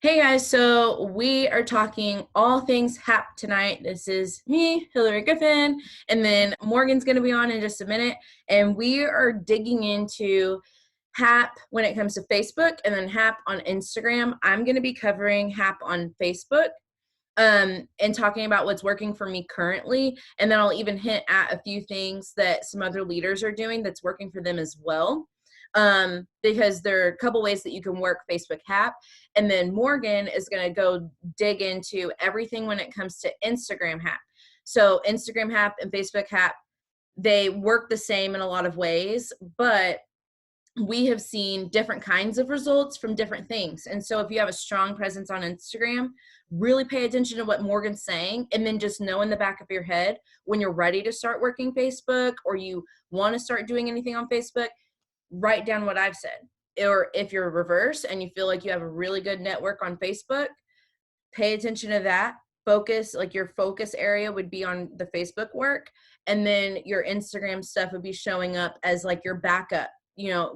Hey guys, so we are talking all things HAP tonight. This is me, Hilary Griffin, and then Morgan's going to be on in just a minute. And we are digging into HAP when it comes to Facebook and then HAP on Instagram. I'm going to be covering HAP on Facebook and talking about what's working for me currently. And then I'll even hint at a few things that some other leaders are doing that's working for them as well. Because there are a couple ways that you can work Facebook HAP. And then Morgan is going to go dig into everything when it comes to Instagram HAP. So Instagram HAP and Facebook HAP, they work the same in a lot of ways, but we have seen different kinds of results from different things. And so if you have a strong presence on Instagram, really pay attention to what Morgan's saying, and then just know in the back of your head when you're ready to start working Facebook or you want to start doing anything on Facebook, write down what I've said. Or if you're reverse and you feel like you have a really good network on Facebook, pay attention to that. Focus, like your focus area would be on the Facebook work, and then your Instagram stuff would be showing up as like your backup. You know,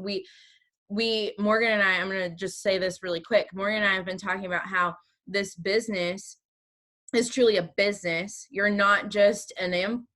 Morgan and I'm going to just say this really quick. Morgan and I have been talking about how this business is truly a business. You're not just an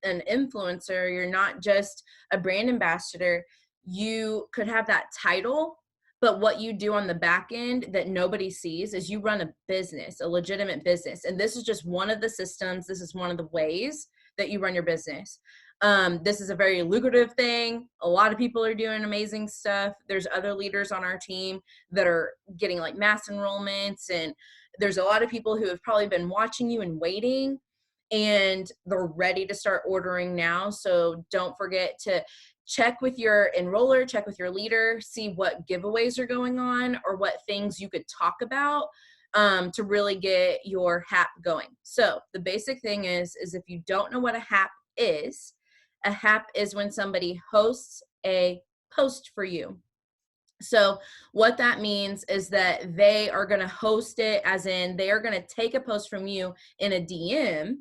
influencer. You're not just a brand ambassador. You could have that title, but what you do on the back end that nobody sees is you run a business, a legitimate business. And this is just one of the systems. This is one of the ways that you run your business. This is a very lucrative thing. A lot of people are doing amazing stuff. There's other leaders on our team that are getting like mass enrollments, and there's a lot of people who have probably been watching you and waiting, and they're ready to start ordering now. So don't forget to check with your enroller, check with your leader, see what giveaways are going on or what things you could talk about to really get your HAP going. So the basic thing is if you don't know what a HAP is, a HAP is when somebody hosts a post for you. So what that means is that they are going to host it, as in they are going to take a post from you in a DM,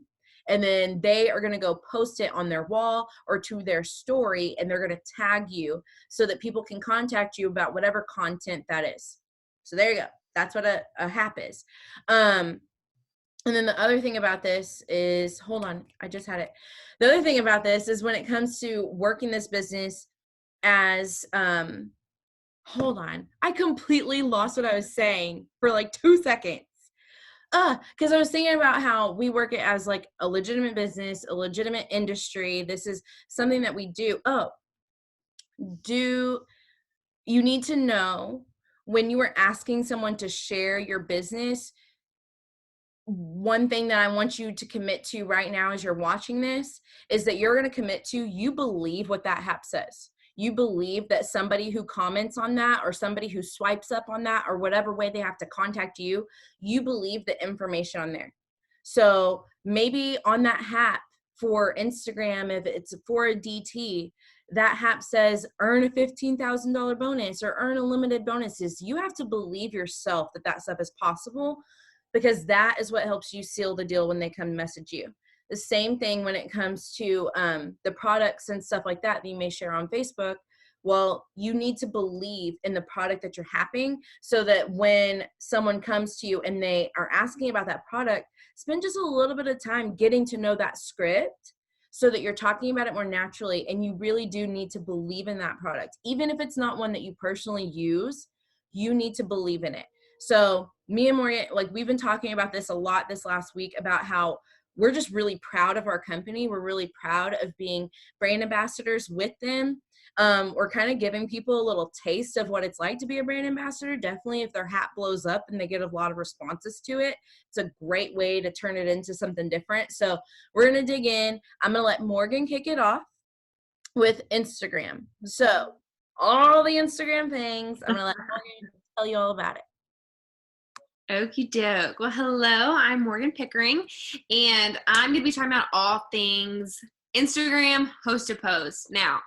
and then they are going to go post it on their wall or to their story, and they're going to tag you so that people can contact you about whatever content that is. So there you go. That's what a HAP is. And then the other thing about this is, hold on, I just had it. The other thing about this is when it comes to working this business as, hold on, I completely lost what I was saying for like 2 seconds. Because I was thinking about how we work it as like a legitimate business, a legitimate industry. This is something that we do. Do you need to know when you are asking someone to share your business? One thing that I want you to commit to right now as you're watching this is that you're going to commit to, you believe what that HAP says. You believe that somebody who comments on that or somebody who swipes up on that or whatever way they have to contact you, you believe the information on there. So maybe on that HAP for Instagram, if it's for a DT, that HAP says earn a $15,000 bonus or earn unlimited bonuses. You have to believe yourself that that stuff is possible, because that is what helps you seal the deal when they come message you. The same thing when it comes to the products and stuff like that you may share on Facebook. Well, you need to believe in the product that you're happing, so that when someone comes to you and they are asking about that product, spend just a little bit of time getting to know that script so that you're talking about it more naturally. And you really do need to believe in that product. Even if it's not one that you personally use, you need to believe in it. So me and Morgan, like, we've been talking about this a lot this last week about how we're just really proud of our company. We're really proud of being brand ambassadors with them. We're kind of giving people a little taste of what it's like to be a brand ambassador. Definitely if their hat blows up and they get a lot of responses to it, it's a great way to turn it into something different. So we're going to dig in. I'm going to let Morgan kick it off with Instagram. So all the Instagram things, I'm going to let Morgan tell you all about it. Okie doke. Well, hello, I'm Morgan Pickering, and I'm going to be talking about all things Instagram host to post. Now,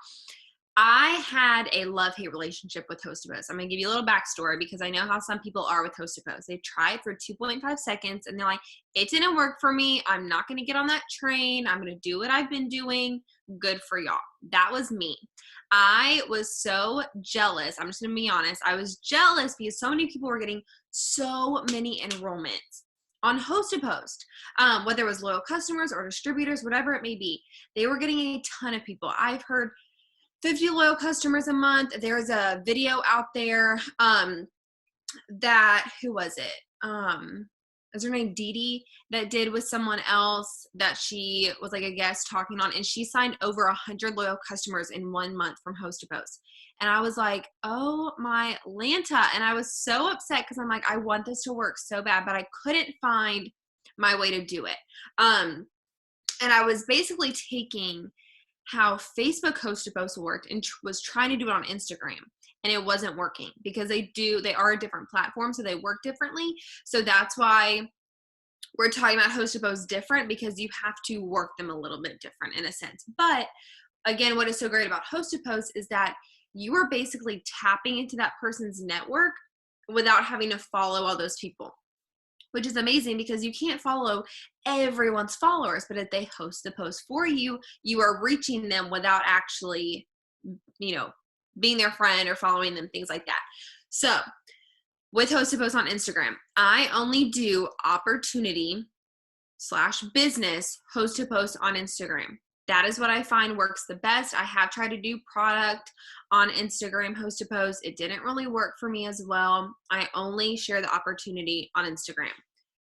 I had a love-hate relationship with host to post. I'm going to give you a little backstory because I know how some people are with host to post. They try it for 2.5 seconds and they're like, it didn't work for me. I'm not going to get on that train. I'm going to do what I've been doing. Good for y'all. That was me. I was so jealous. I'm just going to be honest. I was jealous because so many people were getting so many enrollments on Host to Post, whether it was loyal customers or distributors, whatever it may be. They were getting a ton of people. I've heard 50 loyal customers a month. There's a video out there that, who was it? Is her name Dee Dee, that did with someone else that she was like a guest talking on, and she signed over 100 loyal customers in 1 month from Host to Post. And I was like, oh my Lanta. And I was so upset because I'm like, I want this to work so bad, but I couldn't find my way to do it. And I was basically taking how Facebook Host to Post worked and was trying to do it on Instagram. And it wasn't working because they are a different platform, so they work differently. So that's why we're talking about Host to Post different, because you have to work them a little bit different in a sense. But again, what is so great about Host to Post is that you are basically tapping into that person's network without having to follow all those people, which is amazing because you can't follow everyone's followers. But if they host the post for you, you are reaching them without actually, being their friend or following them, things like that. So with Host to Post on Instagram, I only do opportunity/business Host to Post on Instagram. That is what I find works the best. I have tried to do product on Instagram Host to Post. It didn't really work for me as well. I only share the opportunity on Instagram.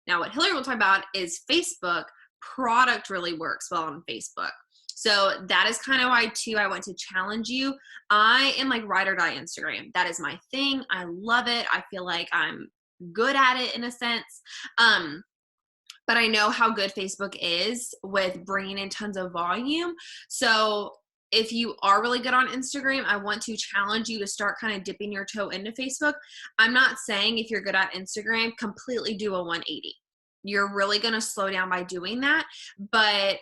Now, what Hilary will talk about is Facebook. Product really works well on Facebook. So that is kind of why, too, I want to challenge you. I am like ride or die Instagram. That is my thing. I love it. I feel like I'm good at it in a sense. But I know how good Facebook is with bringing in tons of volume. So if you are really good on Instagram, I want to challenge you to start kind of dipping your toe into Facebook. I'm not saying if you're good at Instagram, completely do a 180. You're really going to slow down by doing that. But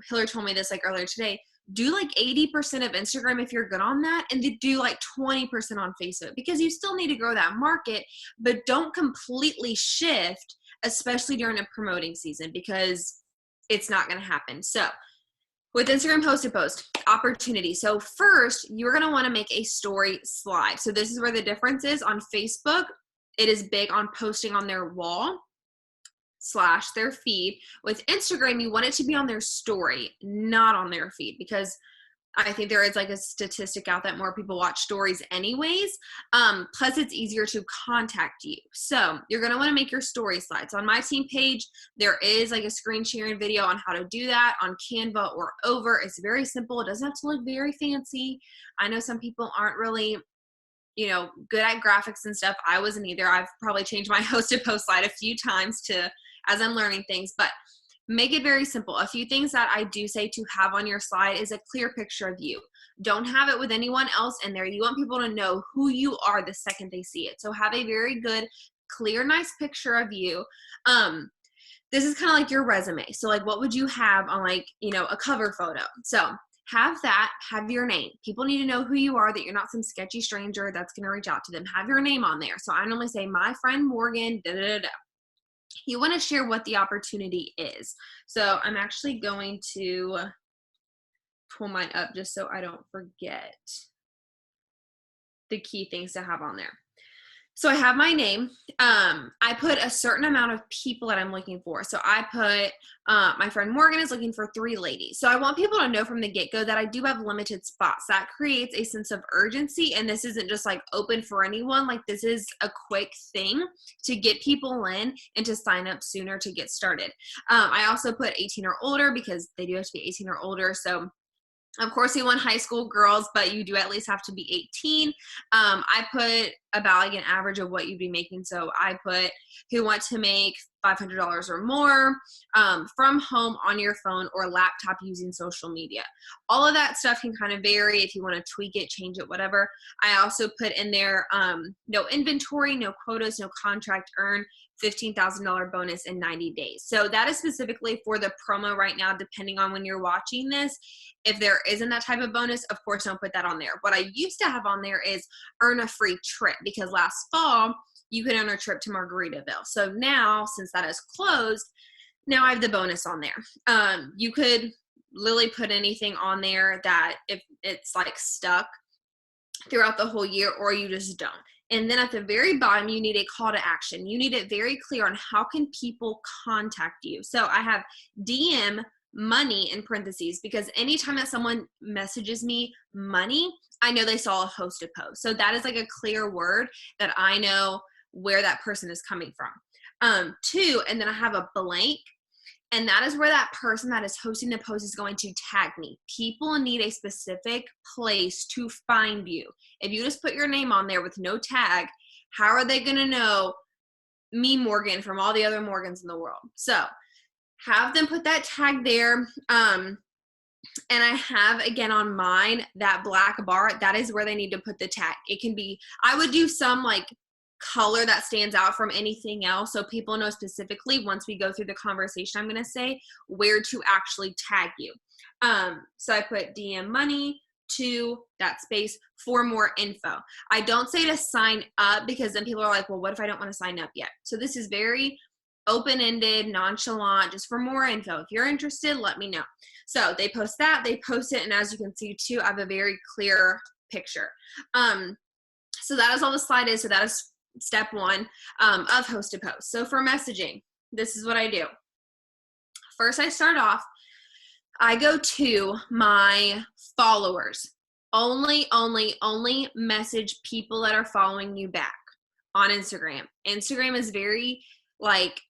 Hilary told me this like earlier today, do like 80% of Instagram if you're good on that, and then do like 20% on Facebook, because you still need to grow that market, but don't completely shift, especially during a promoting season, because it's not going to happen. So with Instagram Host to Post, opportunity. So first, you're going to want to make a story slide. So this is where the difference is. On Facebook, it is big on posting on their wall / their feed. With Instagram, you want it to be on their story, not on their feed, because I think there is like a statistic out that more people watch stories anyways. Plus it's easier to contact you. So you're going to want to make your story slides. On my team page, there is like a screen sharing video on how to do that on Canva or over. It's very simple. It doesn't have to look very fancy. I know some people aren't really good at graphics and stuff. I wasn't either. I've probably changed my Host to Post slide a few times as I'm learning things, but make it very simple. A few things that I do say to have on your slide is a clear picture of you. Don't have it with anyone else in there. You want people to know who you are the second they see it. So have a very good, clear, nice picture of you. This is kind of like your resume. So like, what would you have on like, a cover photo? So have that, have your name. People need to know who you are, that you're not some sketchy stranger that's going to reach out to them. Have your name on there. So I normally say, my friend Morgan, da, da, da, da. You want to share what the opportunity is. So I'm actually going to pull mine up just so I don't forget the key things to have on there. So I have my name. I put a certain amount of people that I'm looking for. So I put, my friend Morgan is looking for 3 ladies. So I want people to know from the get-go that I do have limited spots. That creates a sense of urgency. And this isn't just like open for anyone. Like this is a quick thing to get people in and to sign up sooner to get started. I also put 18 or older because they do have to be 18 or older. So of course, you want high school girls, but you do at least have to be 18. I put about like an average of what you'd be making. So I put who want to make $500 or more from home on your phone or laptop using social media. All of that stuff can kind of vary if you want to tweak it, change it, whatever. I also put in there no inventory, no quotas, no contract earn, $15,000 bonus in 90 days. So that is specifically for the promo right now, depending on when you're watching this. If there isn't that type of bonus, of course, don't put that on there. What I used to have on there is earn a free trip, because last fall you could earn a trip to Margaritaville. So now, since that is closed, now I have the bonus on there. You could literally put anything on there that if it's like stuck throughout the whole year, or you just don't. And then at the very bottom, you need a call to action. You need it very clear on how can people contact you. So I have DM money in parentheses, because anytime that someone messages me money, I know they saw a hosted post. So that is like a clear word that I know where that person is coming from. Two, and then I have a blank. And that is where that person that is hosting the post is going to tag me. People need a specific place to find you. If you just put your name on there with no tag, how are they going to know me, Morghan, from all the other Morgans in the world? So have them put that tag there. And I have, again, on mine, that black bar, that is where they need to put the tag. It can be, I would do some like color that stands out from anything else, so people know specifically, once we go through the conversation, I'm going to say where to actually tag you. So I put DM money to that space for more info. I don't say to sign up, because then people are like, well, what if I don't want to sign up yet? So this is very open-ended, nonchalant, just for more info. If you're interested, let me know. So they post that, they post it, and as you can see too, I have a very clear picture. So that is all the slide is. So that is step one of hosted posts. So for messaging, this is what I do. First, I start off, I go to my followers. Only message people that are following you back on Instagram. Instagram is very like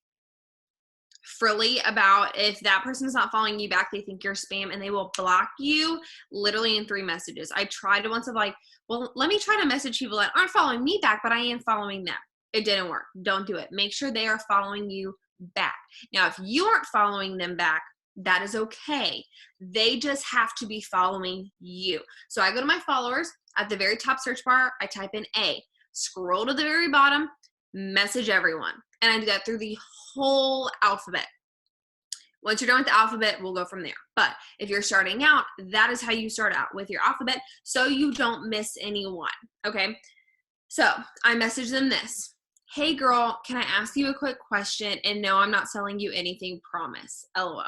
frilly about, if that person is not following you back, they think you're spam, and they will block you literally in 3 messages. I tried once of like, well, let me try to message people that aren't following me back, but I am following them. It didn't work. Don't do it. Make sure they are following you back. Now, if you aren't following them back, that is okay. They just have to be following you. So I go to my followers. At the very top search bar, I type in A. Scroll to the very bottom, message everyone. And I do that through the whole alphabet. Once you're done with the alphabet, we'll go from there. But if you're starting out, that is how you start out, with your alphabet, so you don't miss anyone, okay? So I message them this. Hey girl, can I ask you a quick question? And no, I'm not selling you anything, promise. LOL.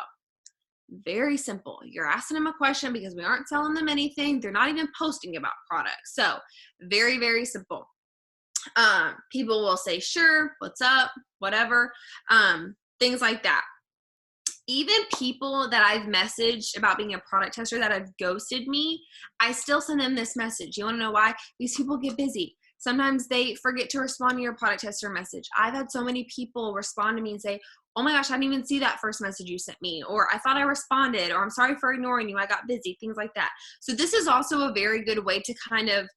Very simple. You're asking them a question because we aren't selling them anything. They're not even posting about products. So very, very simple. People will say, sure, what's up, whatever, things like that. Even people that I've messaged about being a product tester that have ghosted me, I still send them this message. You want to know why? These people get busy. Sometimes they forget to respond to your product tester message. I've had so many people respond to me and say, oh my gosh, I didn't even see that first message you sent me, or I thought I responded, or I'm sorry for ignoring you, I got busy, things like that. So this is also a very good way to kind of,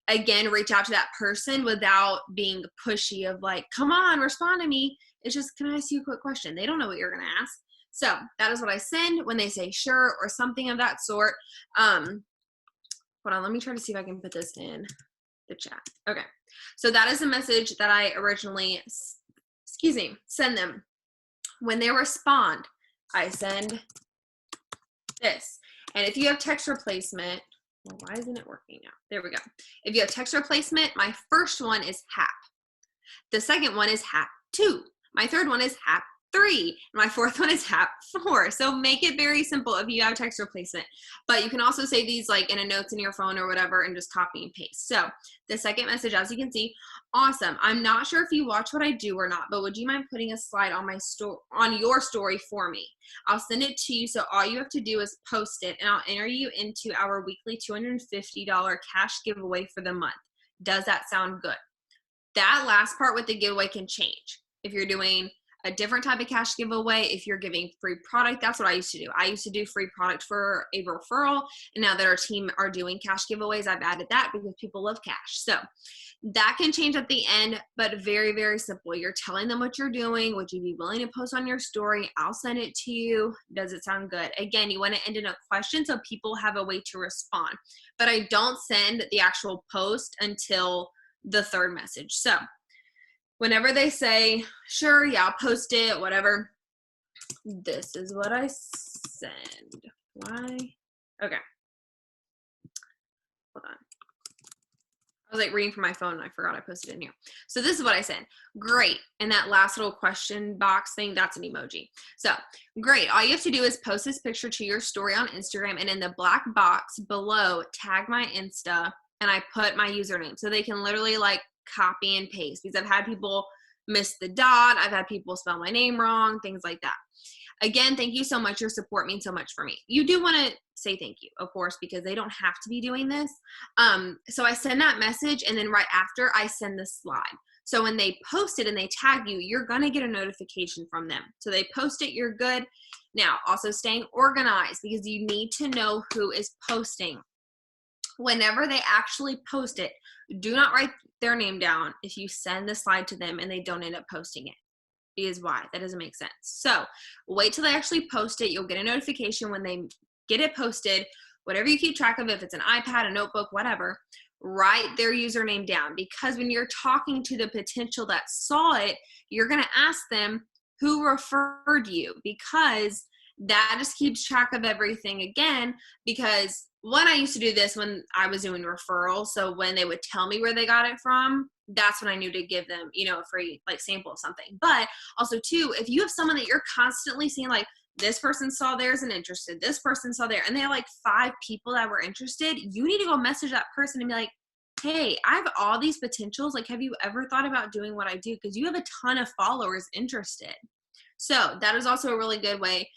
again, reach out to that person without being pushy of like, come on, respond to me. It's just, can I ask you a quick question? They don't know what you're going to ask. So that is what I send when they say sure or something of that sort. Hold on, let me try to see if I can put this in the chat. Okay, so that is the message that I originally, send them. When they respond, I send this. And if you have text replacement, well, why isn't it working now? There we go. If you have text replacement, my first one is HAP. The second one is HAP 2. My third one is HAP 3. My fourth one is HAP 4. So make it very simple if you have text replacement. But you can also save these like in a notes in your phone or whatever and just copy and paste. So the second message, as you can see, awesome. I'm not sure if you watch what I do or not, but would you mind putting a slide on my on your story for me? I'll send it to you. So all you have to do is post it, and I'll enter you into our weekly $250 cash giveaway for the month. Does that sound good? That last part with the giveaway can change. If you're doing a different type of cash giveaway, if you're giving free product, that's what I used to do. I used to do free product for a referral, and now that our team are doing cash giveaways, I've added that because people love cash. So that can change at the end, but very, very simple. You're telling them what you're doing. Would you be willing to post on your story? I'll send it to you. Does it sound good? Again, you want to end in a question so people have a way to respond, but I don't send the actual post until the third message. So whenever they say, sure, yeah, I'll post it, whatever, this is what I send. Why? Okay. Hold on. I was like reading from my phone and I forgot I posted it in here. So this is what I send. Great. And that last little question box thing, that's an emoji. So great. All you have to do is post this picture to your story on Instagram, and in the black box below, tag my Insta, and I put my username. So they can literally like copy and paste, because I've had people miss the dot. I've had people spell my name wrong, things like that. Again, thank you so much. Your support means so much for me. You do want to say thank you, of course, because they don't have to be doing this. So I send that message, and then right after I send the slide. So when they post it and they tag you, you're going to get a notification from them. So they post it, you're good. Now, also staying organized, because you need to know who is posting. Whenever they actually post it, do not write their name down if you send the slide to them and they don't end up posting it. Is why that doesn't make sense. So wait till they actually post it. You'll get a notification when they get it posted. Whatever you keep track of, if it's an iPad, a notebook, whatever, write their username down, because when you're talking to the potential that saw it, you're going to ask them who referred you, because that just keeps track of everything again. Because one, I used to do this when I was doing referrals. So when they would tell me where they got it from, that's when I knew to give them, a free like sample of something. But also too, if you have someone that you're constantly seeing, like this person saw theirs and interested, this person saw there, and they have like 5 people that were interested, you need to go message that person and be like, hey, I have all these potentials. Like, have you ever thought about doing what I do? Because you have a ton of followers interested. So that is also a really good way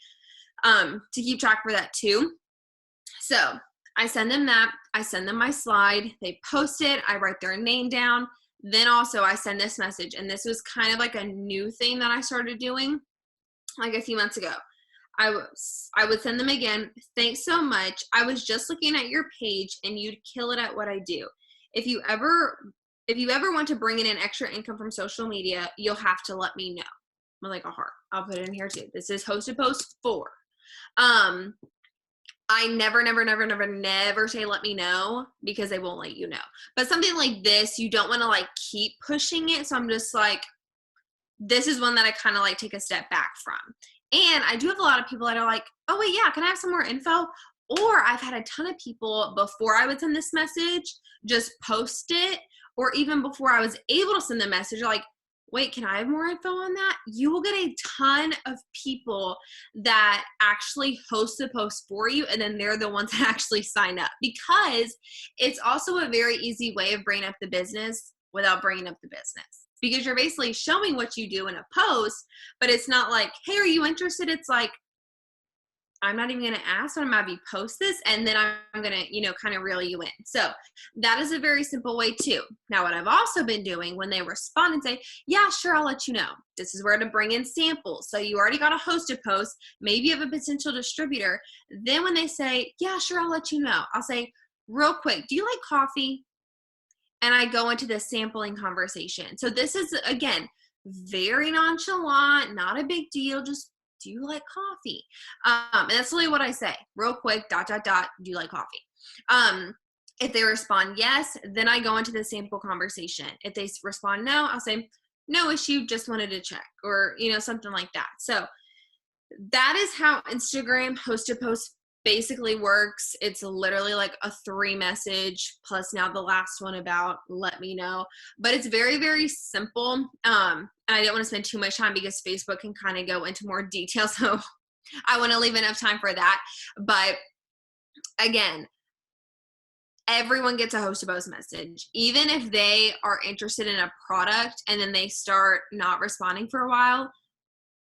to keep track for that too. So I send them that. I send them my slide. They post it. I write their name down. Then also I send this message, and this was kind of like a new thing that I started doing like a few months ago. I would send them again. Thanks so much. I was just looking at your page and you'd kill it at what I do. If you ever want to bring in an extra income from social media, you'll have to let me know. I'm like a heart. I'll put it in here too. This is hosted post 4. I never say let me know, because they won't let you know. But something like this, you don't want to like keep pushing it. So I'm just like, this is one that I kind of like take a step back from. And I do have a lot of people that are like, oh wait, yeah, can I have some more info? Or I've had a ton of people before I would send this message just post it, or even before I was able to send the message, like, wait, can I have more info on that? You will get a ton of people that actually host the post for you, and then they're the ones that actually sign up, because it's also a very easy way of bringing up the business without bringing up the business, because you're basically showing what you do in a post, but it's not like, hey, are you interested? It's like, I'm not even going to ask, but I'm going to post this, and then I'm going to, kind of reel you in. So that is a very simple way too. Now, what I've also been doing when they respond and say, yeah, sure, I'll let you know. This is where to bring in samples. So you already got a hosted post. Maybe you have a potential distributor. Then when they say, yeah, sure, I'll let you know, I'll say, real quick, do you like coffee? And I go into the sampling conversation. So this is, again, very nonchalant, not a big deal, just, do you like coffee? And that's really what I say. Real quick, ... do you like coffee? If they respond yes, then I go into the sample conversation. If they respond no, I'll say, no issue, just wanted to check, or, something like that. So that is how Instagram hosted post basically works. It's literally like a 3 message plus now the last one about let me know, but it's very, very simple. And I didn't want to spend too much time because Facebook can kind of go into more detail. So I want to leave enough time for that. But again, everyone gets a host a post message, even if they are interested in a product and then they start not responding for a while.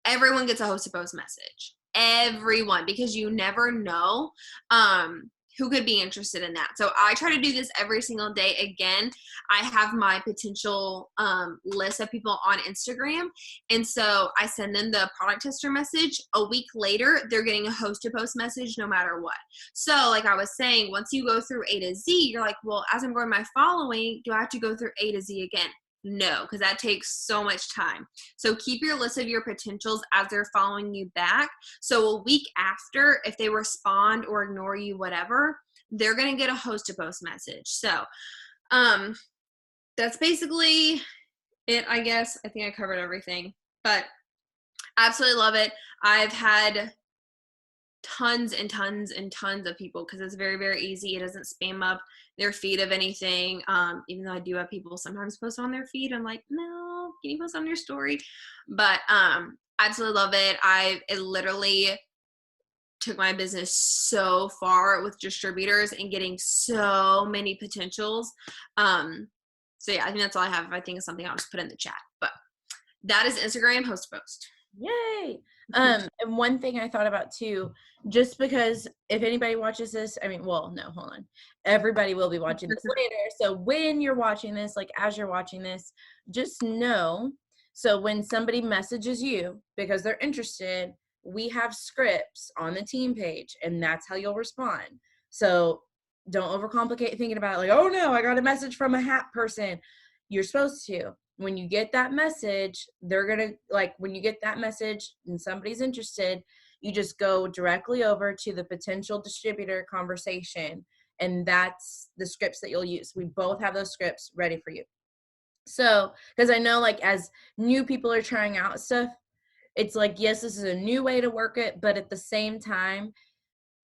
Everyone gets a host a post message. Everyone, because you never know who could be interested in that. So I try to do this every single day. Again, I have my potential list of people on Instagram. And so I send them the product tester message. A week later, they're getting a host to post message no matter what. So like I was saying, once you go through A to Z, you're like, well, as I'm growing my following, do I have to go through A to Z again? No, because that takes so much time. So keep your list of your potentials as they're following you back. So a week after, if they respond or ignore you, whatever, they're going to get a host to post message. So that's basically it, I guess. I think I covered everything, but absolutely love it. I've had tons and tons and tons of people, because it's very, very easy. It doesn't spam up their feed of anything. Even though I do have people sometimes post on their feed, I'm like, no, can you post on your story? But absolutely love it. It literally took my business so far with distributors and getting so many potentials. So yeah, I think that's all I have. If I think of something, I'll just put it in the chat. But that is Instagram host post. Yay. And one thing I thought about too, just because if anybody watches this, I mean, well, no, hold on. Everybody will be watching this later. So when you're watching this, like as you're watching this, just know, so when somebody messages you because they're interested, we have scripts on the team page and that's how you'll respond. So don't overcomplicate thinking about it, like, oh no, I got a message from a HAP person. You're supposed to. When you get that message, they're going to, like, when you get that message and somebody's interested, you just go directly over to the potential distributor conversation. And that's the scripts that you'll use. We both have those scripts ready for you. So, because I know, like, as new people are trying out stuff, it's like, yes, this is a new way to work it, but at the same time,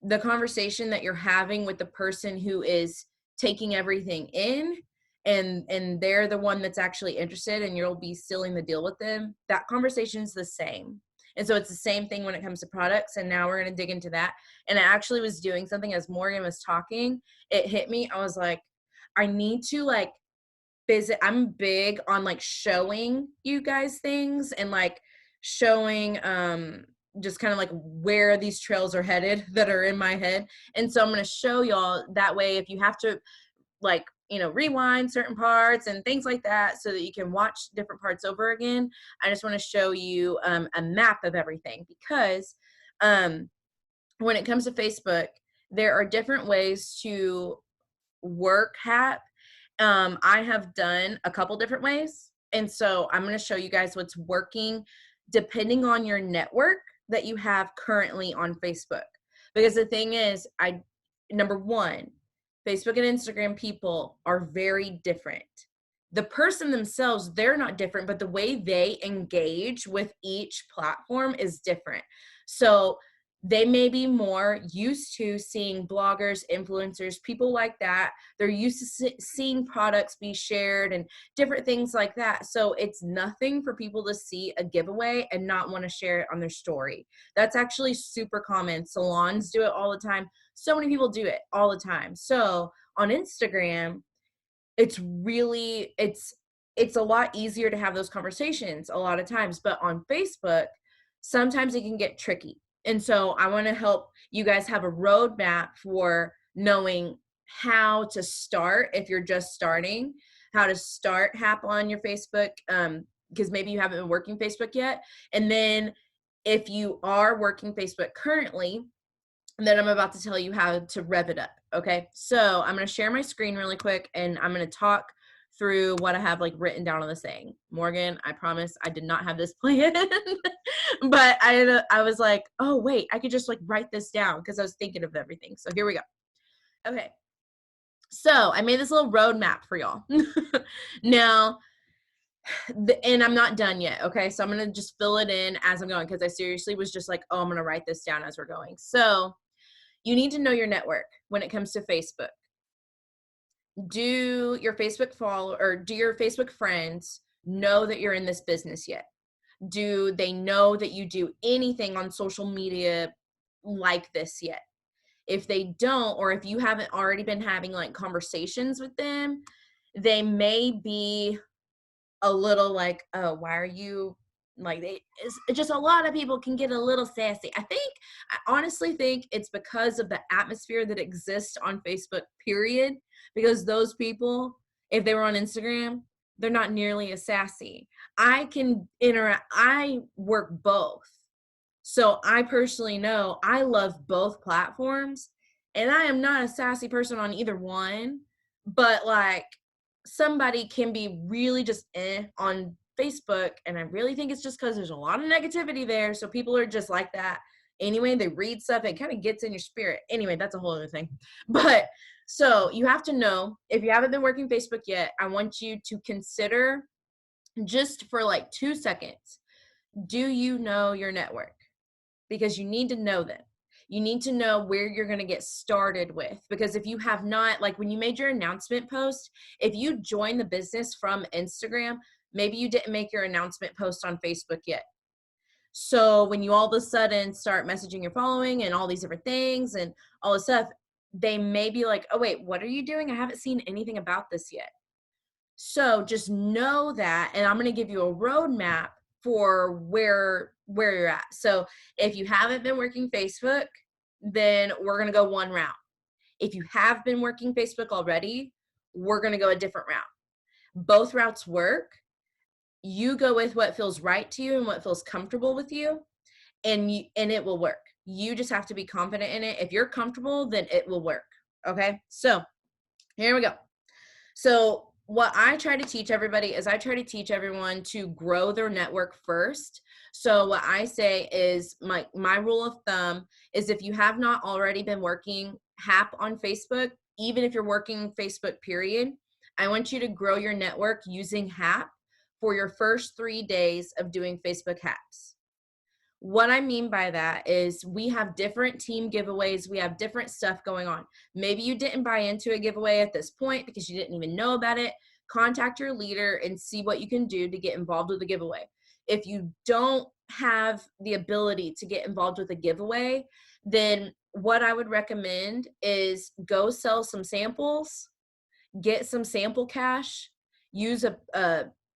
the conversation that you're having with the person who is taking everything in and they're the one that's actually interested and you'll be sealing the deal with them, that conversation is the same. And so it's the same thing when it comes to products, and now we're going to dig into that. And I actually was doing something as Morgan was talking, it hit me. I was like, I need to like visit. I'm big on like showing you guys things and like showing just kind of like where these trails are headed that are in my head. And so I'm going to show y'all that way if you have to like, you know, rewind certain parts and things like that so that you can watch different parts over again. I just want to show you a map of everything because when it comes to Facebook, there are different ways to work HAP. I have done a couple different ways. And so I'm going to show you guys what's working depending on your network that you have currently on Facebook. Because the thing is, number one, Facebook and Instagram people are very different. The person themselves, they're not different, but the way they engage with each platform is different. So they may be more used to seeing bloggers, influencers, people like that. They're used to seeing products be shared and different things like that. So it's nothing for people to see a giveaway and not want to share it on their story. That's actually super common. Salons do it all the time. So many people do it all the time. So on Instagram, it's really, it's a lot easier to have those conversations a lot of times. But on Facebook, sometimes it can get tricky. And so I want to help you guys have a roadmap for knowing how to start if you're just starting, how to start HAP on your Facebook, because maybe you haven't been working Facebook yet. And then if you are working Facebook currently, then I'm about to tell you how to rev it up. Okay. So I'm going to share my screen really quick and I'm going to talk through what I have like written down on this thing. Morgan, I promise I did not have this planned, but I was like, oh wait, I could just like write this down because I was thinking of everything. So here we go. Okay. So I made this little roadmap for y'all. Now, and I'm not done yet. Okay. So I'm going to just fill it in as I'm going because I seriously was just like, oh, I'm going to write this down as we're going. So you need to know your network when it comes to Facebook. Do your Facebook follow or do your Facebook friends know that you're in this business yet? Do they know that you do anything on social media like this yet? If they don't, or if you haven't already been having like conversations with them, they may be a little like, oh, why are you like, it's just a lot of people can get a little sassy. I honestly think it's because of the atmosphere that exists on Facebook, period. Because those people, if they were on Instagram, they're not nearly as sassy. I can interact, I work both. So I personally know I love both platforms and I am not a sassy person on either one, but like somebody can be really just on Facebook. And I really think it's just because there's a lot of negativity there. So people are just like that. Anyway, they read stuff, it kind of gets in your spirit. Anyway, that's a whole other thing. But so you have to know, if you haven't been working Facebook yet, I want you to consider just for like 2 seconds, do you know your network? Because you need to know them. You need to know where you're going to get started with. Because if you have not, like when you made your announcement post, if you join the business from Instagram, maybe you didn't make your announcement post on Facebook yet. So when you all of a sudden start messaging your following and all these different things and all this stuff, they may be like, oh, wait, what are you doing? I haven't seen anything about this yet. So just know that, and I'm going to give you a roadmap for where you're at. So if you haven't been working Facebook, then we're going to go one route. If you have been working Facebook already, we're going to go a different route. Both routes work. You go with what feels right to you and what feels comfortable with you, and it will work. You just have to be confident in it. If you're comfortable, then it will work. Okay? So, here we go. So what I try to teach everybody is I try to teach everyone to grow their network first. So what I say is my rule of thumb is if you have not already been working HAP on Facebook, even if you're working Facebook period, I want you to grow your network using HAP for your first 3 days of doing Facebook HAPs. What I mean by that is we have different team giveaways. We have different stuff going on. Maybe you didn't buy into a giveaway at this point because you didn't even know about it. Contact your leader and see what you can do to get involved with the giveaway. If you don't have the ability to get involved with a giveaway, then what I would recommend is go sell some samples, get some sample cash, use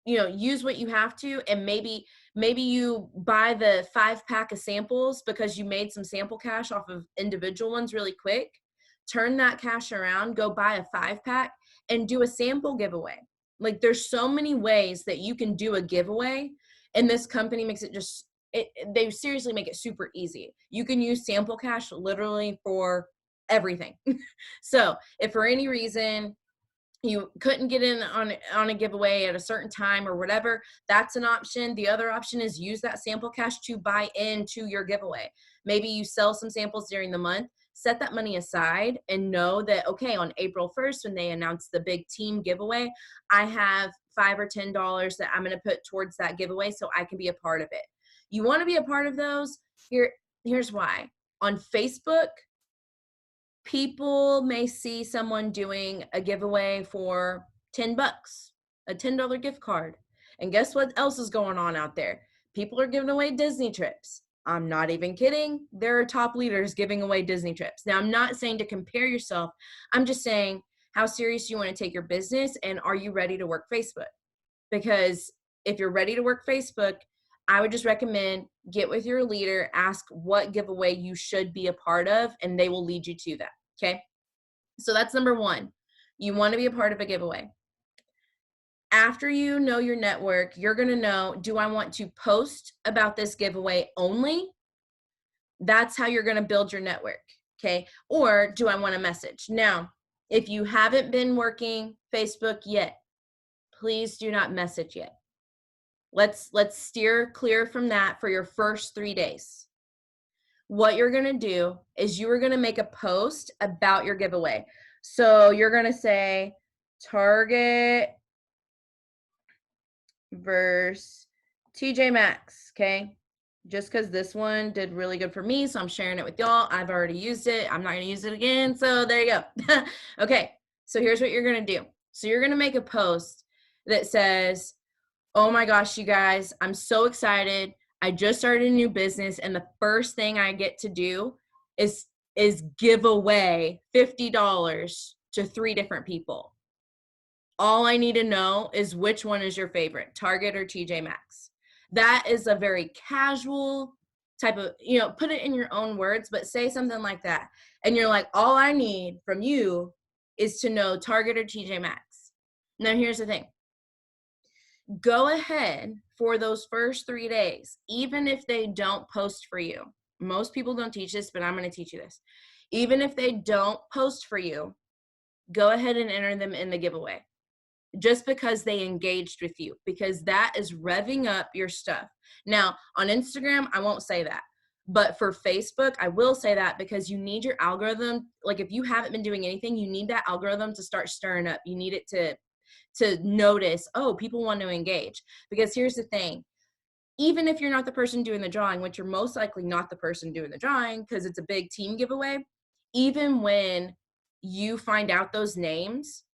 use what you have to, and maybe you buy the 5-pack of samples because you made some sample cash off of individual ones really quick. Turn that cash around, go buy a 5-pack and do a sample giveaway. Like there's so many ways that you can do a giveaway, and this company makes it they seriously make it super easy. You can use sample cash literally for everything. So if for any reason you couldn't get in on a giveaway at a certain time or whatever, that's an option. The other option is use that sample cash to buy into your giveaway. Maybe you sell some samples during the month, set that money aside and know that, okay, on April 1st, when they announce the big team giveaway, I have $5 or $10 that I'm going to put towards that giveaway so I can be a part of it. You want to be a part of those? Here's why. On Facebook, people may see someone doing a giveaway for $10, a $10 gift card. And guess what else is going on out there? People are giving away Disney trips. I'm not even kidding. There are top leaders giving away Disney trips. Now, I'm not saying to compare yourself. I'm just saying how serious you want to take your business, and are you ready to work Facebook? Because if you're ready to work Facebook, I would just recommend get with your leader, ask what giveaway you should be a part of, and they will lead you to that. Okay. So that's number one. You want to be a part of a giveaway. After you know your network, you're going to know, do I want to post about this giveaway only? That's how you're going to build your network. Okay. Or do I want a message? Now, if you haven't been working Facebook yet, please do not message yet. Let's steer clear from that for your first 3 days. What you're going to do is you are going to make a post about your giveaway. So you're going to say Target versus TJ Maxx, okay? Just because this one did really good for me, so I'm sharing it with y'all. I've already used it. I'm not going to use it again, so there you go. Okay, so here's what you're going to do. So you're going to make a post that says, oh my gosh, you guys, I'm so excited. I just started a new business, and the first thing I get to do is give away $50 to 3 different people. All I need to know is which one is your favorite, Target or TJ Maxx. That is a very casual type of, put it in your own words, but say something like that. And you're like, all I need from you is to know Target or TJ Maxx. Now, here's the thing. Go ahead for those first 3 days, even if they don't post for you. Most people don't teach this, but I'm going to teach you this. Even if they don't post for you, go ahead and enter them in the giveaway just because they engaged with you, because that is revving up your stuff. Now, on Instagram, I won't say that. But for Facebook, I will say that because you need your algorithm. Like if you haven't been doing anything, you need that algorithm to start stirring up. You need it to notice, oh, people want to engage. Because here's the thing, even if you're not the person doing the drawing, which you're most likely not the person doing the drawing because it's a big team giveaway, even when you find out those names,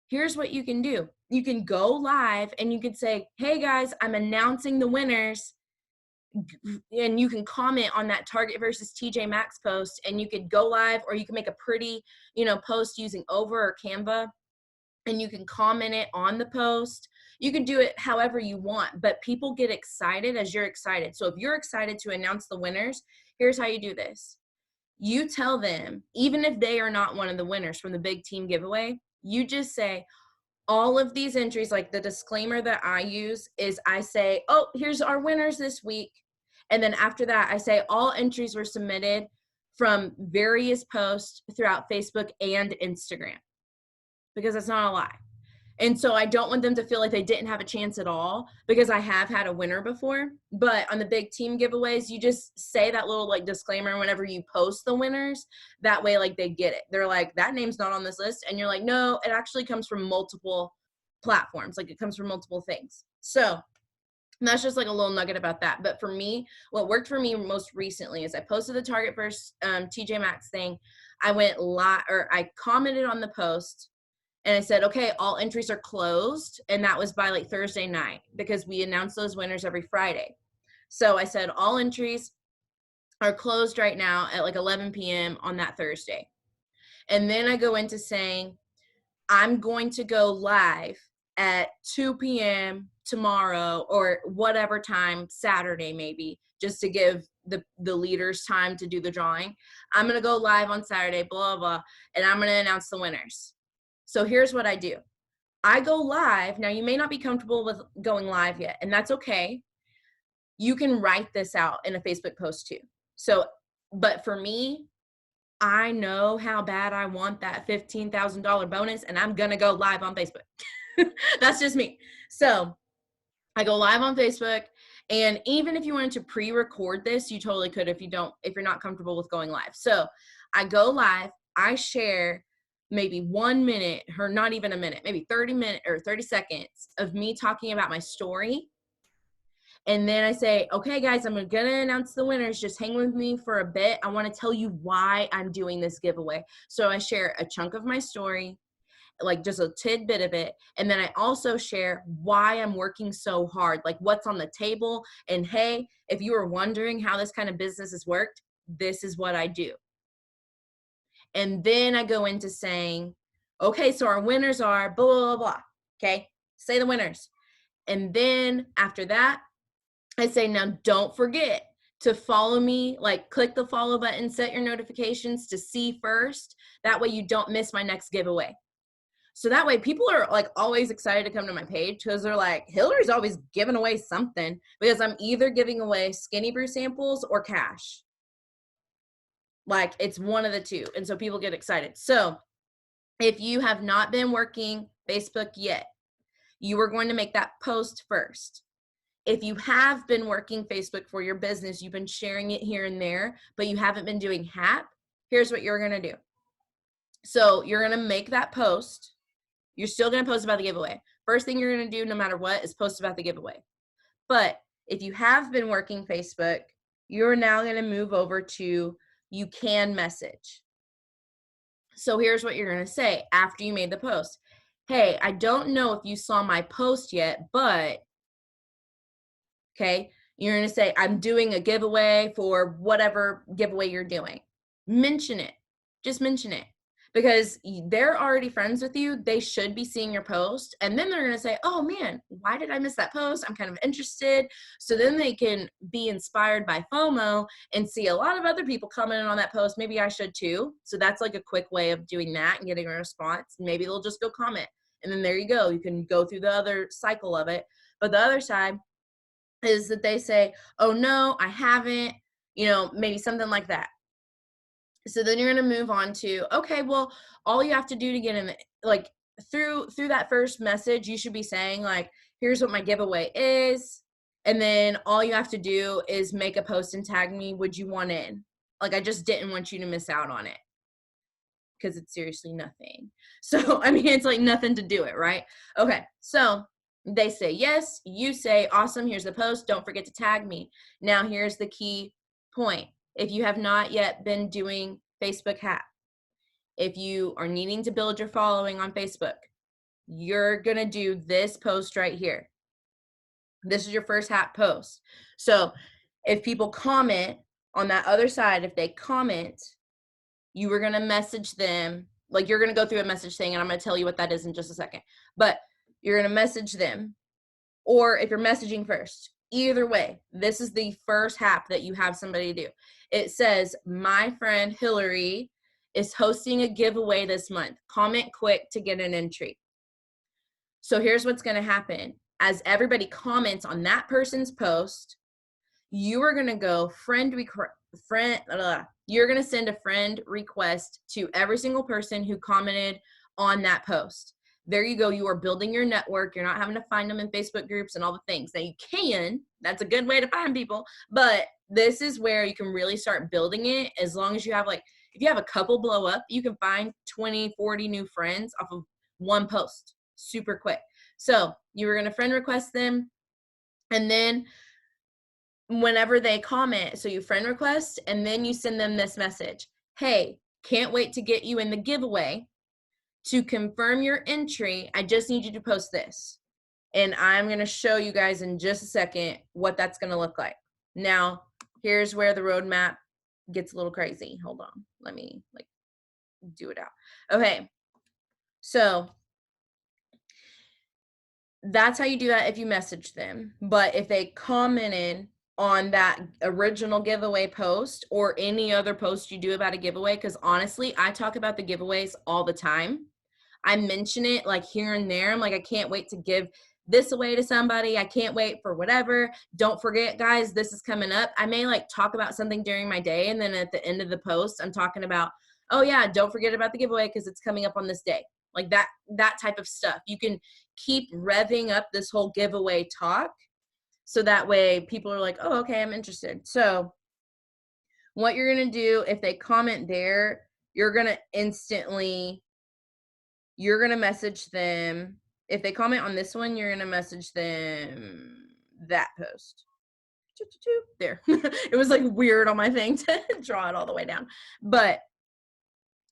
here's what you can do. You can go live and you can say, hey guys, I'm announcing the winners. And you can comment on that Target versus TJ Maxx post, and you could go live, or you can make a pretty, post using Over or Canva. and you can comment it on the post. You can do it however you want, but people get excited as you're excited. So if you're excited to announce the winners, here's how you do this. You tell them, even if they are not one of the winners from the big team giveaway, you just say, all of these entries, like the disclaimer that I use is I say, oh, here's our winners this week. And then after that, I say all entries were submitted from various posts throughout Facebook and Instagram, because that's not a lie. And so I don't want them to feel like they didn't have a chance at all, because I have had a winner before. But on the big team giveaways, you just say that little like disclaimer whenever you post the winners. That way, like, they get it. They're like, that name's not on this list. And you're like, no, it actually comes from multiple platforms. Like, it comes from multiple things. So that's just like a little nugget about that. But for me, what worked for me most recently is I posted the Target First TJ Maxx thing. I went live, or I commented on the post, and I said, okay, all entries are closed. And that was by like Thursday night, because we announce those winners every Friday. So I said, all entries are closed right now at like 11 p.m. on that Thursday. And then I go into saying, I'm going to go live at 2 p.m. tomorrow, or whatever time, Saturday maybe, just to give the leaders time to do the drawing. I'm going to go live on Saturday, blah, blah, and I'm going to announce the winners. So here's what I do. I go live. Now, you may not be comfortable with going live yet, and that's okay. You can write this out in a Facebook post too. So, but for me, I know how bad I want that $15,000 bonus, and I'm going to go live on Facebook. That's just me. So I go live on Facebook, and even if you wanted to pre-record this, you totally could if you're not comfortable with going live. So I go live, I share maybe 1 minute, or not even a minute, maybe 30 minutes or 30 seconds of me talking about my story. And then I say, okay, guys, I'm going to announce the winners. Just hang with me for a bit. I want to tell you why I'm doing this giveaway. So I share a chunk of my story, like just a tidbit of it. And then I also share why I'm working so hard, like what's on the table. And hey, if you were wondering how this kind of business has worked, this is what I do. And then I go into saying, okay, so our winners are blah, blah, blah. Okay, say the winners. And then after that, I say, now don't forget to follow me, like click the follow button, set your notifications to see first. That way you don't miss my next giveaway. So that way people are like always excited to come to my page, because they're like, Hilary's always giving away something, because I'm either giving away Skinny Brew samples or cash. Like, it's one of the two. And so people get excited. So if you have not been working Facebook yet, you are going to make that post first. If you have been working Facebook for your business, you've been sharing it here and there, but you haven't been doing HAP, here's what you're going to do. So you're going to make that post. You're still going to post about the giveaway. First thing you're going to do, no matter what, is post about the giveaway. But if you have been working Facebook, you're now going to move over to you can message. So here's what you're going to say after you made the post. Hey, I don't know if you saw my post yet, but, okay, you're going to say, I'm doing a giveaway for whatever giveaway you're doing. Mention it. Just mention it. Because they're already friends with you. They should be seeing your post. And then they're going to say, oh man, why did I miss that post? I'm kind of interested. So then they can be inspired by FOMO and see a lot of other people commenting on that post. Maybe I should too. So that's like a quick way of doing that and getting a response. Maybe they'll just go comment. And then there you go. You can go through the other cycle of it. But the other side is that they say, oh no, I haven't, maybe something like that. So then you're going to move on to, okay, well, all you have to do to get in, like through that first message, you should be saying like, here's what my giveaway is. And then all you have to do is make a post and tag me. Would you want in? Like, I just didn't want you to miss out on it, because it's seriously nothing. So, I mean, it's like nothing to do it, right? Okay. So they say yes, you say, awesome, here's the post. Don't forget to tag me. Now, here's the key point. If you have not yet been doing Facebook HAP, if you are needing to build your following on Facebook, you're going to do this post right here. This is your first HAP post. So if people comment on that other side, if they comment, you were going to message them like you're going to go through a message thing, and I'm going to tell you what that is in just a second. But you're going to message them, or if you're messaging first, either way, this is the first HAP that you have somebody do. It says, my friend Hilary is hosting a giveaway this month. Comment quick to get an entry. So here's what's going to happen. As everybody comments on that person's post, you are going to go you're going to send a friend request to every single person who commented on that post. There you go. You are building your network. You're not having to find them in Facebook groups and all the things. Now you can. That's a good way to find people. But this is where you can really start building it. As long as you have, like, if you have a couple blow up, you can find 20, 40 new friends off of one post super quick. So you were going to friend request them. And then whenever they comment, so you friend request, and then you send them this message. Hey, can't wait to get you in the giveaway. To confirm your entry, I just need you to post this. And I'm going to show you guys in just a second what that's going to look like. Now, here's where the roadmap gets a little crazy. Hold on. Let me do it out. Okay. So that's how you do that if you message them. But if they commented on that original giveaway post or any other post you do about a giveaway, because honestly, I talk about the giveaways all the time. I mention it like here and there. I'm like, I can't wait to give this away to somebody. I can't wait for whatever. Don't forget, guys, this is coming up. I may like talk about something during my day, and then at the end of the post, I'm talking about, oh yeah, don't forget about the giveaway because it's coming up on this day. Like that type of stuff. You can keep revving up this whole giveaway talk, so that way people are like, oh, okay, I'm interested. So what you're going to do, if they comment there, you're going to message them. If they comment on this one, you're going to message them that post. There. It was like weird on my thing to draw it all the way down. But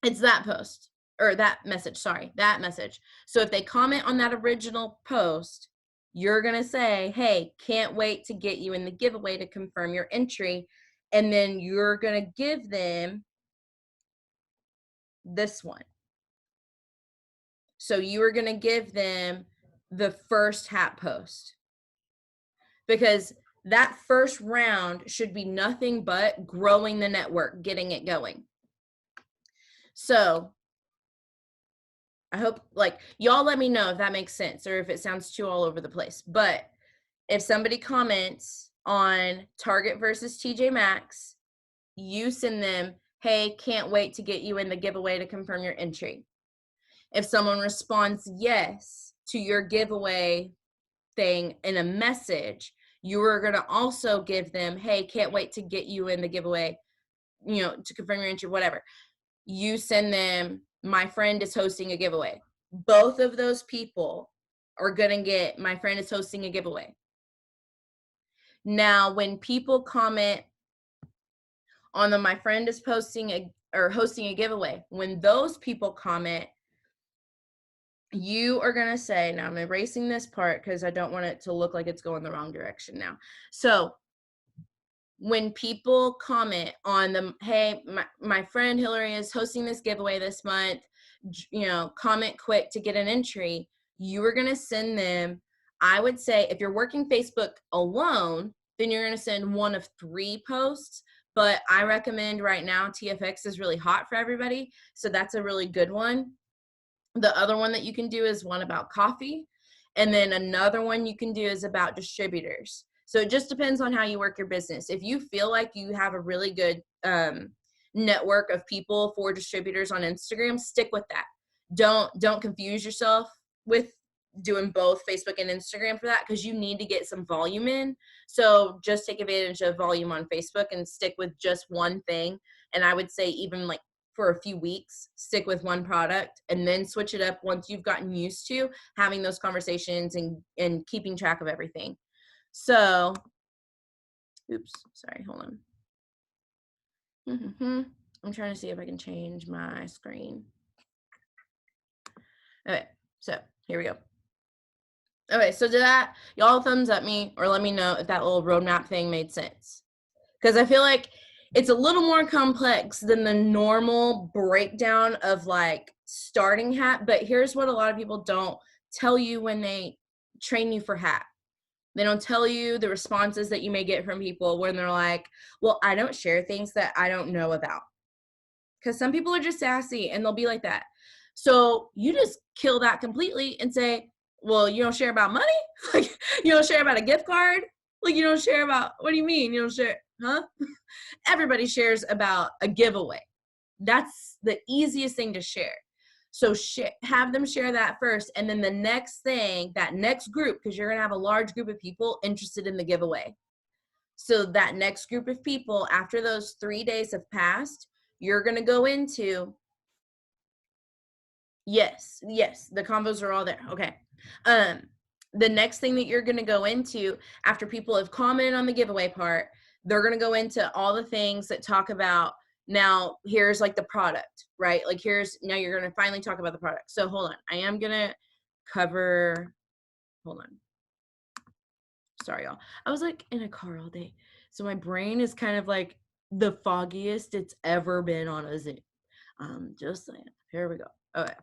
it's that post, or that message, sorry, that message. So if they comment on that original post, you're going to say, hey, can't wait to get you in the giveaway to confirm your entry. And then you're going to give them this one. So you are going to give them the first HAP post, because that first round should be nothing but growing the network, getting it going. So I hope, like, y'all let me know if that makes sense or if it sounds too all over the place. But if somebody comments on Target versus TJ Maxx, you send them, hey, can't wait to get you in the giveaway to confirm your entry. If someone responds yes to your giveaway thing in a message, you are going to also give them, hey, can't wait to get you in the giveaway, to confirm your entry, whatever. You send them, my friend is hosting a giveaway. Both of those people are going to get, my friend is hosting a giveaway. Now, when people comment on the my friend is hosting a giveaway, when those people comment, you are going to say, now I'm erasing this part because I don't want it to look like it's going the wrong direction now. So when people comment on the, hey, my friend Hilary is hosting this giveaway this month, comment quick to get an entry, you are going to send them, I would say if you're working Facebook alone, then you're going to send one of 3 posts. But I recommend right now, TFX is really hot for everybody. So that's a really good one. The other one that you can do is one about coffee. And then another one you can do is about distributors. So it just depends on how you work your business. If you feel like you have a really good network of people for distributors on Instagram, stick with that. Don't confuse yourself with doing both Facebook and Instagram for that, because you need to get some volume in. So just take advantage of volume on Facebook and stick with just one thing. And I would say even like for a few weeks, stick with one product and then switch it up once you've gotten used to having those conversations and keeping track of everything. So, oops, sorry, hold on. I'm trying to see if I can change my screen. Okay, so here we go. Okay, so did that, y'all thumbs up me or let me know if that little roadmap thing made sense. Because I feel like it's a little more complex than the normal breakdown of like starting HAP, but here's what a lot of people don't tell you when they train you for HAP. They don't tell you the responses that you may get from people when they're like, well, I don't share things that I don't know about. Because some people are just sassy and they'll be like that. So you just kill that completely and say, well, you don't share about money? Like, you don't share about a gift card? Like, you don't share about, what do you mean? You don't share, huh? Everybody shares about a giveaway. That's the easiest thing to share. So have them share that first. And then the next thing, that next group, because you're going to have a large group of people interested in the giveaway. So that next group of people, after those 3 days have passed, you're going to go into, yes, the combos are all there. Okay. The next thing that you're going to go into after people have commented on the giveaway part, they're going to go into all the things that talk about, now here's like the product, right? Like now you're going to finally talk about the product. So hold on. I am going to cover, hold on. Sorry, y'all. I was like in a car all day. So my brain is kind of like the foggiest it's ever been on a Zoom. Just saying. Here we go. Okay.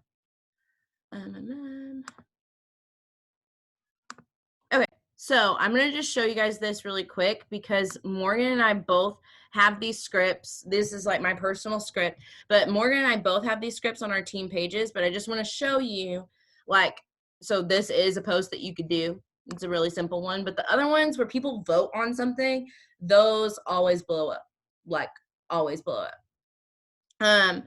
Okay, so I'm going to just show you guys this really quick because Morgan and I both have these scripts. This is like my personal script, but Morgan and I both have these scripts on our team pages, but I just want to show you, like, so this is a post that you could do. It's a really simple one, but the other ones where people vote on something, those always blow up, like always blow up.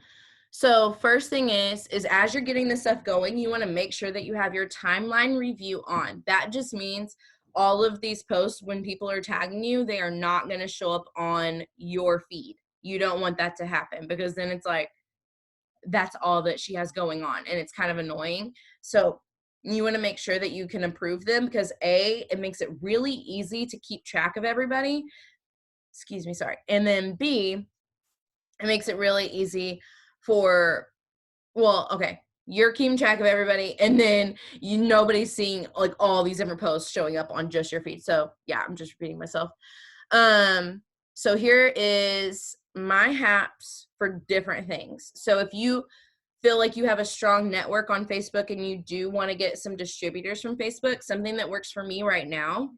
So first thing is as you're getting this stuff going, you want to make sure that you have your timeline review on. That just means all of these posts, when people are tagging you, they are not going to show up on your feed. You don't want that to happen because then it's like, that's all that she has going on and it's kind of annoying. So you want to make sure that you can approve them because A, it makes it really easy to keep track of everybody. Excuse me, sorry. And then B, it makes it really easy for, well, okay, you're keeping track of everybody and then nobody's seeing like all these different posts showing up on just your feed. So yeah, I'm just repeating myself. So here is my HAPs for different things. So if you feel like you have a strong network on Facebook and you do want to get some distributors from Facebook, something that works for me right now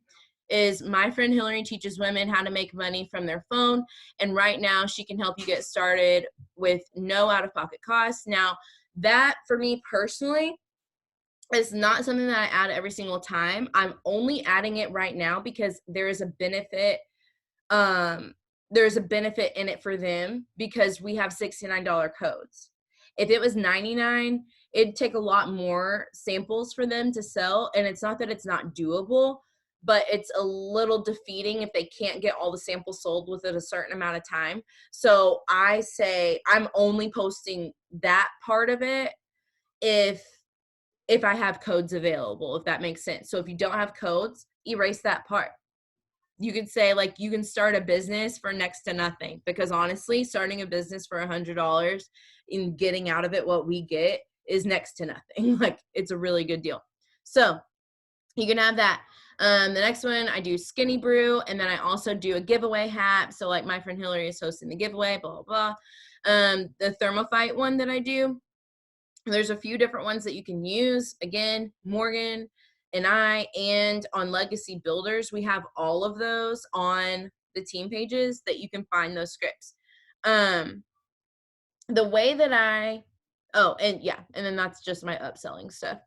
is my friend Hilary teaches women how to make money from their phone. And right now she can help you get started with no out-of-pocket costs. Now, that for me personally is not something that I add every single time. I'm only adding it right now because there is a benefit. There's a benefit in it for them because we have $69 codes. If it was $99, it'd take a lot more samples for them to sell. And it's not that it's not doable, but it's a little defeating if they can't get all the samples sold within a certain amount of time. So I say I'm only posting that part of it if I have codes available, if that makes sense. So if you don't have codes, erase that part. You could say like you can start a business for next to nothing because honestly, starting a business for $100 and getting out of it what we get is next to nothing. Like it's a really good deal. So you can have that. The next one, I do Skinny Brew, and then I also do a giveaway hat. So like my friend Hilary is hosting the giveaway, blah, blah, blah. The Thermophyte one that I do, there's a few different ones that you can use. Again, Morgan and I, and on Legacy Builders, we have all of those on the team pages that you can find those scripts. The way that and then that's just my upselling stuff.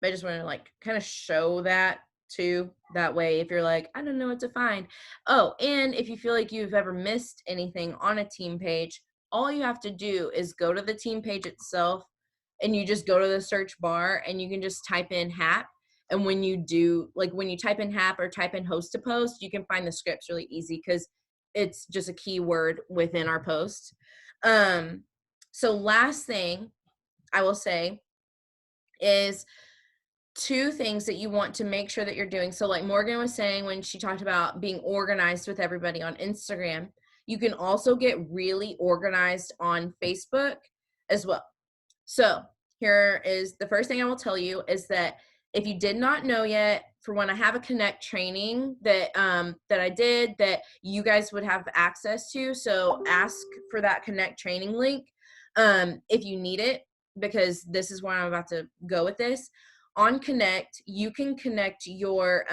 I just want to like kind of show that too. That way, if you're like, I don't know what to find. Oh, and if you feel like you've ever missed anything on a team page, all you have to do is go to the team page itself and you just go to the search bar and you can just type in HAP. And when you do, like when you type in HAP or type in host to post, you can find the scripts really easy because it's just a keyword within our post. So last thing I will say is 2 things that you want to make sure that you're doing. So like Morgan was saying when she talked about being organized with everybody on Instagram, you can also get really organized on Facebook as well. So here is the first thing I will tell you is that if you did not know yet, for when I have a Connect training that I did that you guys would have access to, so ask for that Connect training link. if you need it, because this is where I'm about to go with this. On Connect, you can connect your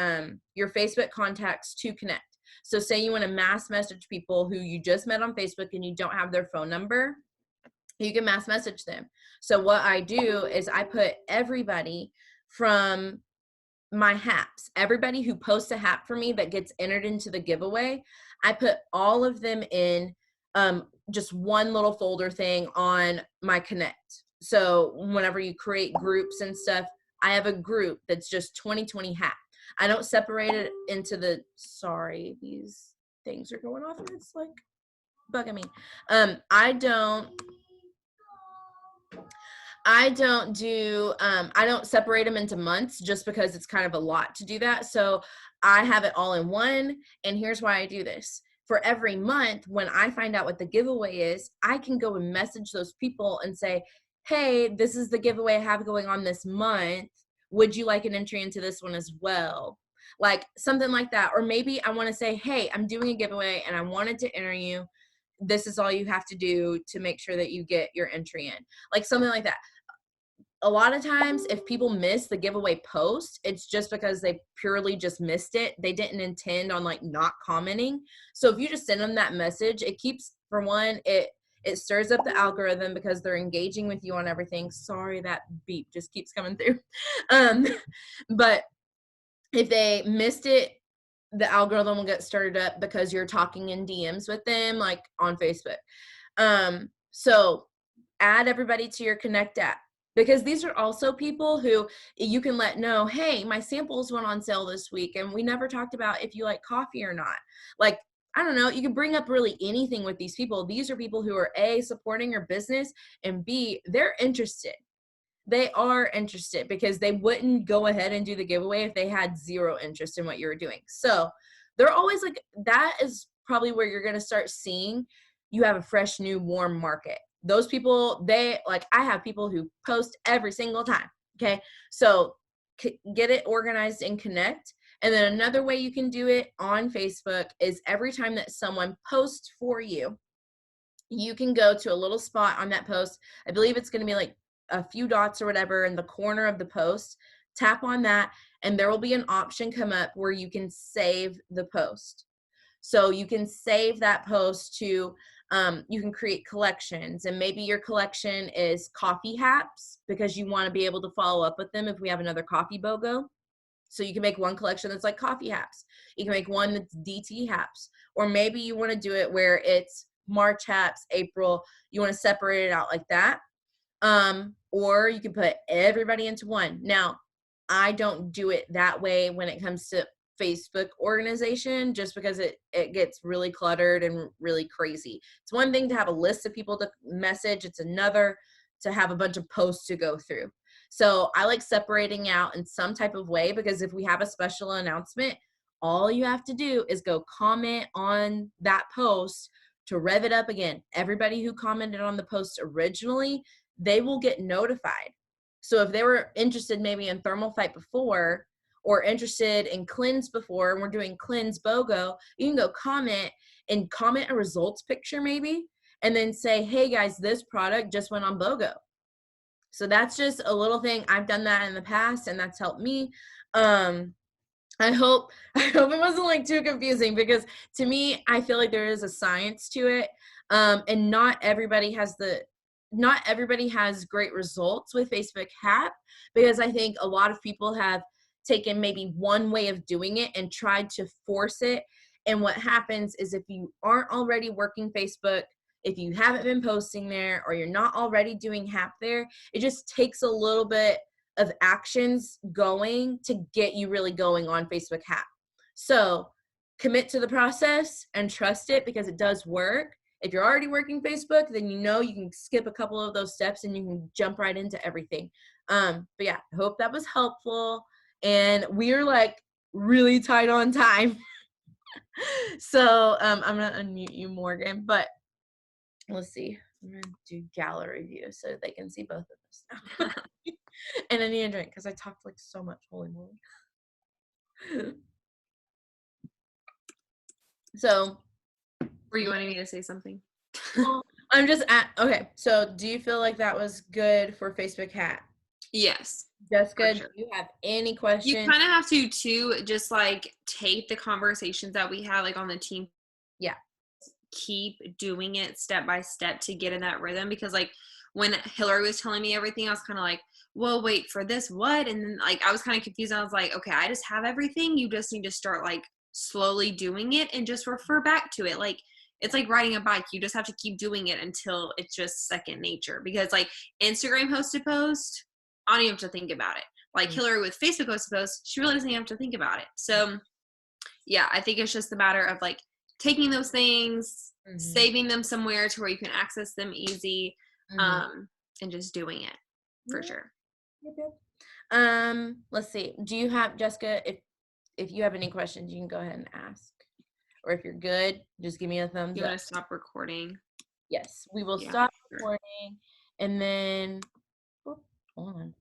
Facebook contacts to Connect. So say you want to mass message people who you just met on Facebook and you don't have their phone number, you can mass message them. So what I do is I put everybody from my HAPs, everybody who posts a HAP for me that gets entered into the giveaway, I put all of them in just one little folder thing on my Connect. So whenever you create groups and stuff, I have a group that's just 2020 HAP. I don't separate it into the, sorry, these things are going off and it's like bugging me. I don't separate them into months just because it's kind of a lot to do that. So I have it all in one. And here's why I do this. For every month, when I find out what the giveaway is, I can go and message those people and say, hey, this is the giveaway I have going on this month. Would you like an entry into this one as well? Like something like that. Or maybe I want to say, hey, I'm doing a giveaway and I wanted to enter you. This is all you have to do to make sure that you get your entry in. Like something like that. A lot of times if people miss the giveaway post, it's just because they purely just missed it. They didn't intend on like not commenting. So if you just send them that message, it keeps, for one, it stirs up the algorithm because they're engaging with you on everything. Sorry, that beep just keeps coming through. But if they missed it, the algorithm will get stirred up because you're talking in DMs with them, like on Facebook. So add everybody to your Connect app, because these are also people who you can let know, hey, my samples went on sale this week and we never talked about if you like coffee or not. Like, I don't know, you can bring up really anything with these people. These are people who are A, supporting your business, and B, they're interested. They are interested because they wouldn't go ahead and do the giveaway if they had zero interest in what you were doing. So they're always like, that is probably where you're going to start seeing you have a fresh, new, warm market. Those people, they like, I have people who post every single time. Okay. So get it organized and Connect. And then another way you can do it on Facebook is every time that someone posts for you, you can go to a little spot on that post. I believe it's going to be like a few dots or whatever in the corner of the post. Tap on that and there will be an option come up where you can save the post. So you can save that post to, you can create collections, and maybe your collection is coffee haps because you want to be able to follow up with them if we have another coffee BOGO. So you can make one collection that's like coffee haps. You can make one that's DT haps. Or maybe you want to do it where it's March haps, April. You want to separate it out like that. Or you can put everybody into one. Now, I don't do it that way when it comes to Facebook organization, just because it gets really cluttered and really crazy. It's one thing to have a list of people to message. It's another to have a bunch of posts to go through. So I like separating out in some type of way, because if we have a special announcement, all you have to do is go comment on that post to rev it up again. Everybody who commented on the post originally, they will get notified. So if they were interested maybe in thermal fight before, or interested in cleanse before, and we're doing cleanse BOGO, you can go comment and comment a results picture maybe, and then say, hey guys, this product just went on BOGO. So that's just a little thing. I've done that in the past and that's helped me. I hope it wasn't like too confusing, because to me, I feel like there is a science to it. And not everybody has great results with Facebook HAP, because I think a lot of people have taken maybe one way of doing it and tried to force it. And what happens is, if you aren't already working Facebook, if you haven't been posting there, or you're not already doing HAP there, it just takes a little bit of actions going to get you really going on Facebook HAP. So commit to the process and trust it, because it does work. If you're already working Facebook, then you know you can skip a couple of those steps and you can jump right into everything. But yeah, I hope that was helpful. And we're like really tight on time. So I'm gonna unmute you, Morgan, but let's see. I'm gonna do gallery view so they can see both of us now. And I need a drink because I talked like so much. Holy moly. So Were you wanting me to say something? well, I'm just at okay. So do you feel like that was good for Facebook hat? Yes, for Jessica, do sure. you have any You questions? kind of have to too, just like take the conversations that we have like on the team, Yeah. keep doing it step by step to get in that rhythm, because like when Hilary was telling me everything, I was kind of like, well, wait for this, what? And then like I was kind of confused. I was like, okay, I just have everything. You just need to start like slowly doing it and just refer back to it. Like it's like riding a bike. You just have to keep doing it until it's just second nature. Because like Instagram post to post, I don't even have to think about it. Like Mhm. Hilary with Facebook post to post, she really doesn't even have to think about it. So yeah, I think it's just a matter of like taking those things, Mhm. saving them somewhere to where you can access them easy, Mhm. um, and just doing it for Yeah. sure. Yep, yep. Let's see. Do you have Jessica, if you have any questions, you can go ahead and ask. Or if you're good, just give me a thumbs You up. want to stop recording? Yes, we will Yeah, stop sure. recording and then, oh, hold on.